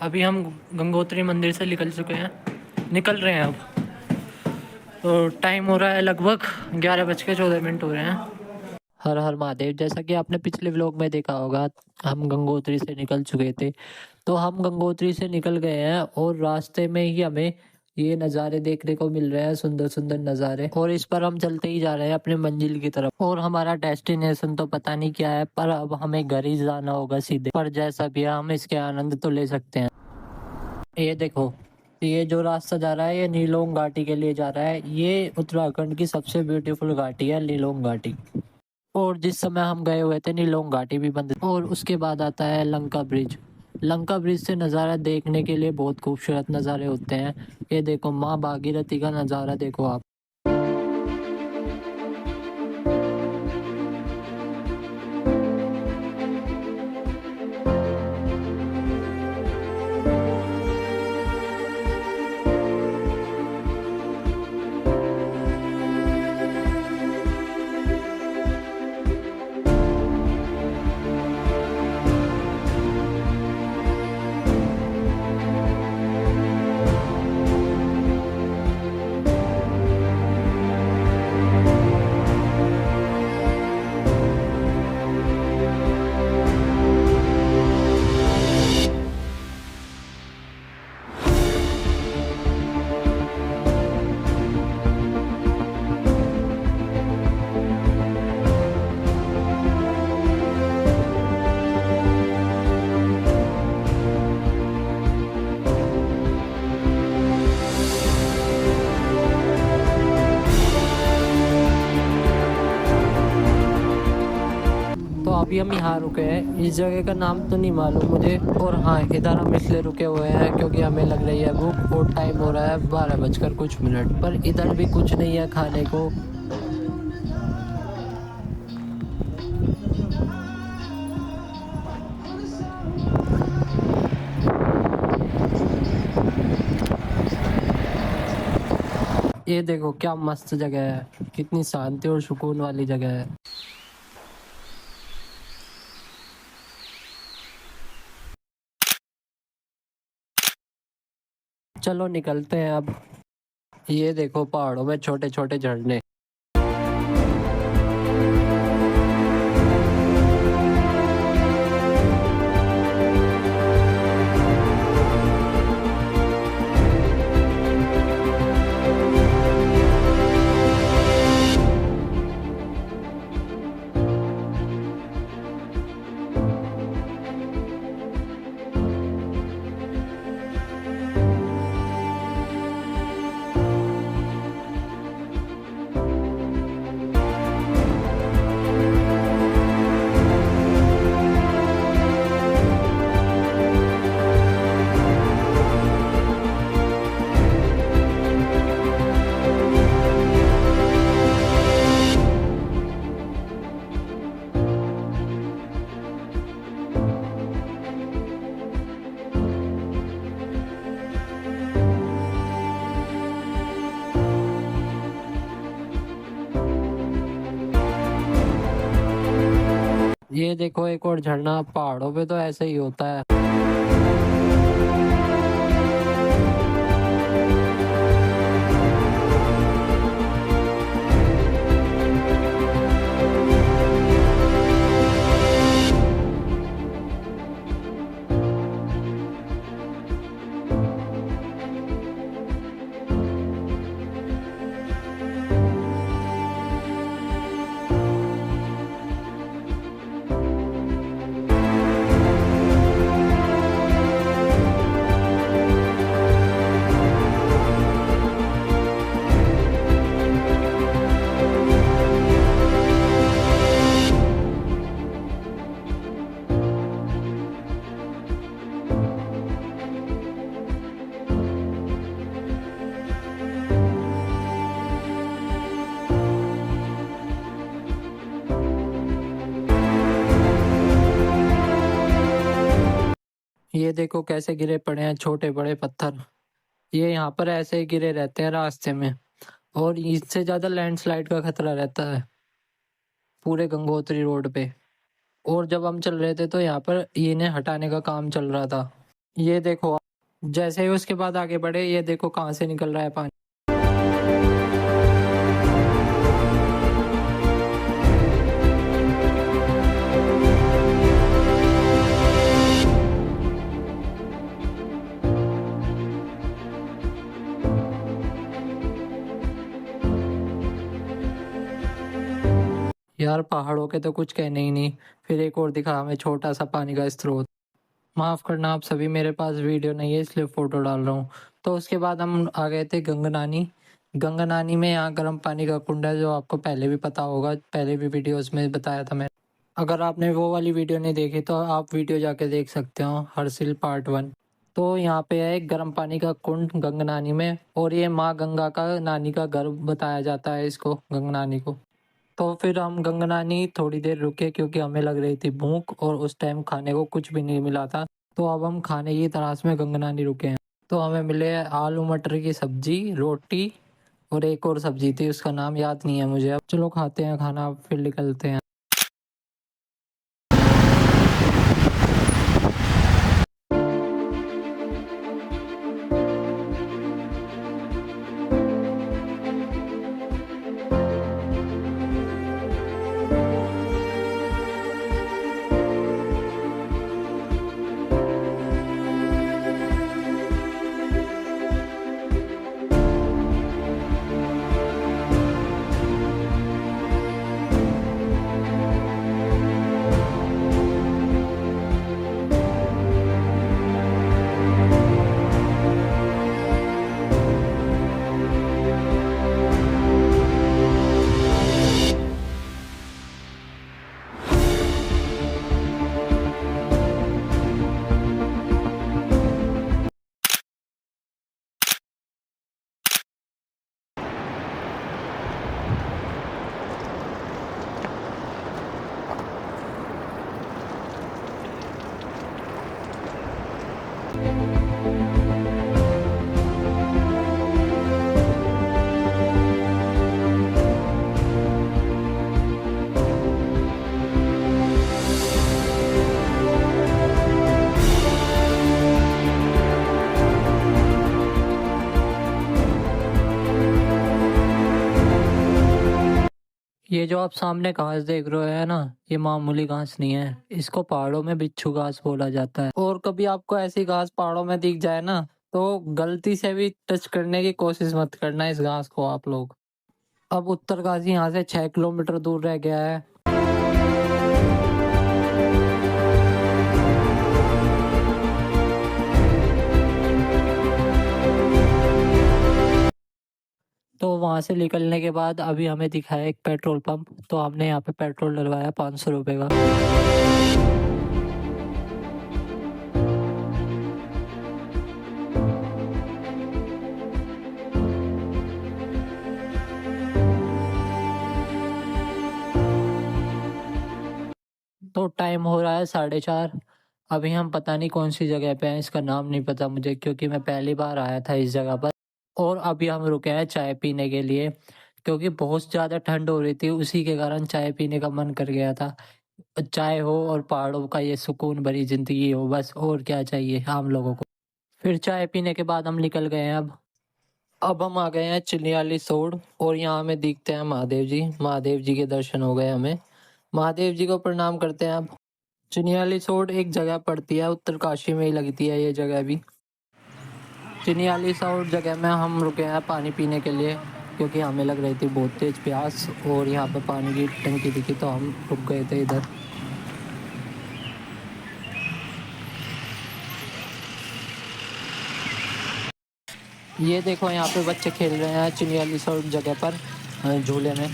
अभी हम गंगोत्री मंदिर से निकल रहे हैं अब। तो टाइम हो रहा है लगभग 11:14 हो रहे हैं। हर हर महादेव। जैसा कि आपने पिछले व्लॉग में देखा होगा, हम गंगोत्री से निकल चुके थे। तो हम गंगोत्री से निकल गए हैं और रास्ते में ही हमें ये नज़ारे देखने को मिल रहे हैं, सुंदर सुंदर नज़ारे। और इस पर हम चलते ही जा रहे हैं अपने मंजिल की तरफ। और हमारा डेस्टिनेशन तो पता नहीं क्या है, पर अब हमें घर ही जाना होगा सीधे। पर जैसा भी है, हम इसके आनंद तो ले सकते हैं। ये देखो, ये जो रास्ता जा रहा है ये नीलोंग घाटी के लिए जा रहा है। ये उत्तराखंड की सबसे ब्यूटीफुल घाटी है, नीलोंग घाटी। और जिस समय हम गए हुए थे नीलोंग घाटी भी बंद। और उसके बाद आता है लंका ब्रिज। लंका ब्रिज से नज़ारा देखने के लिए बहुत खूबसूरत नज़ारे होते हैं। ये देखो, माँ भागीरथी का नज़ारा देखो आप। तो अभी हम यहाँ रुके हैं। इस जगह का नाम तो नहीं मालूम मुझे। और हाँ, इधर हम इसलिए रुके हुए हैं क्योंकि हमें लग रही है भूख और टाइम हो रहा है 12 बजकर कुछ मिनट। पर इधर भी कुछ नहीं है खाने को। ये देखो क्या मस्त जगह है, कितनी शांति और सुकून वाली जगह है। चलो निकलते हैं अब। ये देखो पहाड़ों में छोटे छोटे झरने। ये देखो एक और झरना। पहाड़ों पे तो ऐसे ही होता है। ये देखो कैसे गिरे पड़े हैं छोटे बड़े पत्थर। ये यहाँ पर ऐसे ही गिरे रहते हैं रास्ते में। और इससे ज्यादा लैंडस्लाइड का खतरा रहता है पूरे गंगोत्री रोड पे। और जब हम चल रहे थे तो यहाँ पर इन्हें हटाने का काम चल रहा था। ये देखो, जैसे ही उसके बाद आगे बढ़े, ये देखो कहाँ से निकल रहा है पानी। यार पहाड़ों के तो कुछ कहने ही नहीं। फिर एक और दिखा हमें छोटा सा पानी का स्रोत। माफ करना आप सभी, मेरे पास वीडियो नहीं है इसलिए फोटो डाल रहा हूँ। तो उसके बाद हम आ गए थे गंगनानी। गंगनानी में यहाँ गर्म पानी का कुंड है, जो आपको पहले भी पता होगा, पहले भी वीडियोस में बताया था मैं। अगर आपने वो वाली वीडियो नहीं देखी तो आप वीडियो जाके देख सकते हो, हर्षिल पार्ट 1। तो यहाँ पे है एक गर्म पानी का कुंड गंगनानी में, और ये माँ गंगा का नानी का घर बताया जाता है इसको, गंगनानी को। तो फिर हम गंगनानी थोड़ी देर रुके क्योंकि हमें लग रही थी भूख, और उस टाइम खाने को कुछ भी नहीं मिला था। तो अब हम खाने की तलाश में गंगनानी रुके हैं। तो हमें मिले आलू मटर की सब्जी, रोटी, और एक और सब्जी थी, उसका नाम याद नहीं है मुझे। अब चलो खाते हैं खाना, फिर निकलते हैं। ये जो आप सामने घास देख रहे हो है ना, ये मामूली घास नहीं है, इसको पहाड़ों में बिच्छू घास बोला जाता है। और कभी आपको ऐसी घास पहाड़ों में दिख जाए ना, तो गलती से भी टच करने की कोशिश मत करना इस घास को आप लोग। अब उत्तरकाशी यहाँ से 6 किलोमीटर दूर रह गया है। तो वहां से निकलने के बाद अभी हमें दिखा है एक पेट्रोल पंप, तो हमने यहाँ पे पेट्रोल डलवाया 500 रुपये का। तो टाइम हो रहा है 4:30। अभी हम पता नहीं कौन सी जगह पे हैं, इसका नाम नहीं पता मुझे क्योंकि मैं पहली बार आया था इस जगह पर। और अभी हम रुके हैं चाय पीने के लिए, क्योंकि बहुत ज़्यादा ठंड हो रही थी, उसी के कारण चाय पीने का मन कर गया था। चाय हो और पहाड़ों का ये सुकून भरी जिंदगी हो, बस और क्या चाहिए हम लोगों को। फिर चाय पीने के बाद हम निकल गए हैं। अब हम आ गए हैं चिलियाली सोड, और यहाँ हमें दिखते हैं महादेव जी। महादेव जी के दर्शन हो गए हमें। महादेव जी को प्रणाम करते हैं। अब चिनियाली सोड एक जगह पड़ती है, उत्तरकाशी में ही लगती है ये जगह भी। चिनियाली सोड जगह में हम रुके हैं पानी पीने के लिए, क्योंकि हमें लग रही थी बहुत तेज प्यास, और यहाँ पे पानी की टंकी दिखी तो हम रुक गए थे इधर। ये देखो यहाँ पे बच्चे खेल रहे हैं चिनियाली सोड जगह पर, झूले में।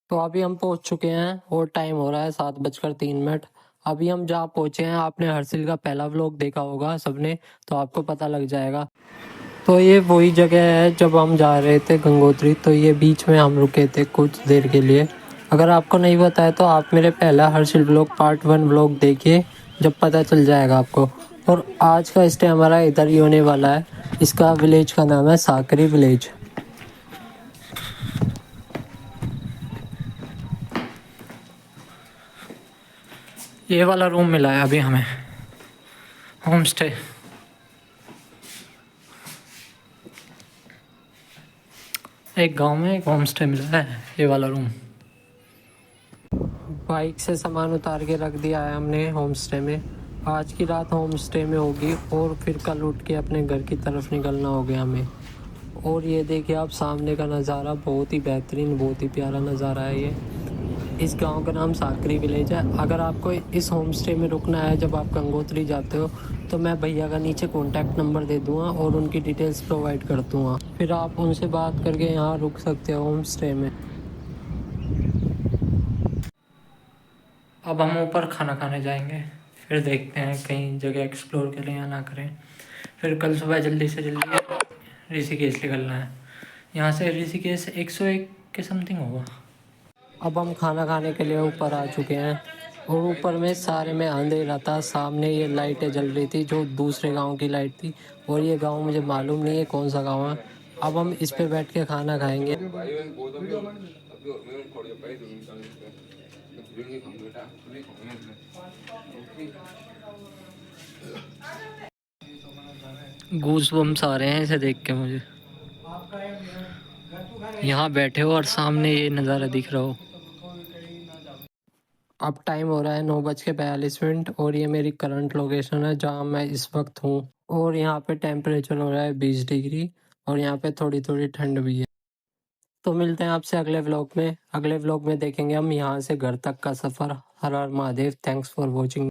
तो अभी हम पहुंच चुके हैं और टाइम हो रहा है 7:03। अभी हम जहाँ पहुंचे हैं, आपने हर्षिल का पहला व्लॉग देखा होगा सबने, तो आपको पता लग जाएगा। तो ये वही जगह है जब हम जा रहे थे गंगोत्री, तो ये बीच में हम रुके थे कुछ देर के लिए। अगर आपको नहीं पता है तो आप मेरे पहला हर्षिल ब्लॉग पार्ट 1 ब्लॉग देखिए, जब पता चल जाएगा आपको। और आज का स्टे हमारा इधर ही होने वाला है। इसका विलेज का नाम है साकरी विलेज। ये वाला रूम मिला है अभी हमें, होम स्टे। एक गांव में एक होम स्टे मिला है, ये वाला रूम। बाइक से सामान उतार के रख दिया है हमने होम स्टे में। आज की रात होम स्टे में होगी और फिर कल उठ के अपने घर की तरफ निकलना हो गया हमें। और ये देखिए आप सामने का नज़ारा, बहुत ही बेहतरीन, बहुत ही प्यारा नज़ारा है ये। इस गांव का नाम साकरी विलेज है। अगर आपको इस होम स्टे में रुकना है जब आप गंगोत्री जाते हो, तो मैं भैया का नीचे कॉन्टैक्ट नंबर दे दूँगा और उनकी डिटेल्स प्रोवाइड कर दूँगा। फिर आप उनसे बात करके यहाँ रुक सकते हो होम स्टे में। अब हम ऊपर खाना खाने जाएंगे, फिर देखते हैं कहीं जगह एक्सप्लोर करें या ना करें। फिर कल सुबह जल्दी से जल्दी ऋषिकेश निकलना है। यहाँ से ऋषिकेश 101 के समथिंग होगा। अब हम खाना खाने के लिए ऊपर आ चुके हैं और ऊपर में सारे में अंधेरा था। सामने ये लाइटें जल रही थी जो दूसरे गांव की लाइट थी, और ये गांव मुझे मालूम नहीं है कौन सा गांव है। अब हम इस पे बैठ के खाना खाएंगे। गूस बम्स आ रहे हैं इसे देख के मुझे। यहाँ बैठे हो और सामने ये नज़ारा दिख रहा हो। अब टाइम हो रहा है 9:42 और ये मेरी करंट लोकेशन है जहाँ मैं इस वक्त हूँ। और यहाँ पे टेम्परेचर हो रहा है 20 डिग्री और यहाँ पे थोड़ी थोड़ी ठंड भी है। तो मिलते हैं आपसे अगले व्लॉग में। अगले व्लॉग में देखेंगे हम यहाँ से घर तक का सफ़र। Har Har Mahadev. Thanks for watching.